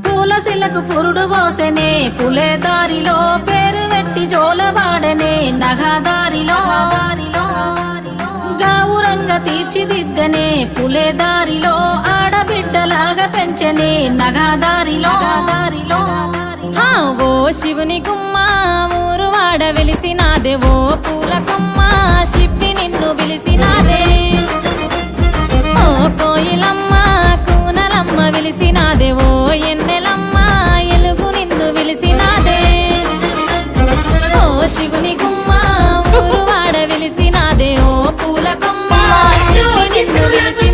పూలసిలకు పురుడు పోసెనే పులే దారిలో పేరు వెట్టి జోలవాడనే నగదారిలో గావురంగ తీర్చిదిద్దనే పులే దారిలో ఆడబిడ్డలాగా పెంచనే నగదారిలో ఓ శివుని గుమ్మ ఊరు వాడ వెలిసినాదే ఓ పూల కొమ్మ శిప్పి నిన్ను పిలిసినాదే ఓ కోయిలమ్మ కూనలమ్మ విలిసినాదే ఓ ఎన్నెలమ్మ ఎలుగు నిన్ను విలిసినాదే ఓ శివుని గుమ్మ ఊరు వాడ వెలిసినాదే ఓ పూల కొమ్మ శిప్పి నిన్ను విలిసి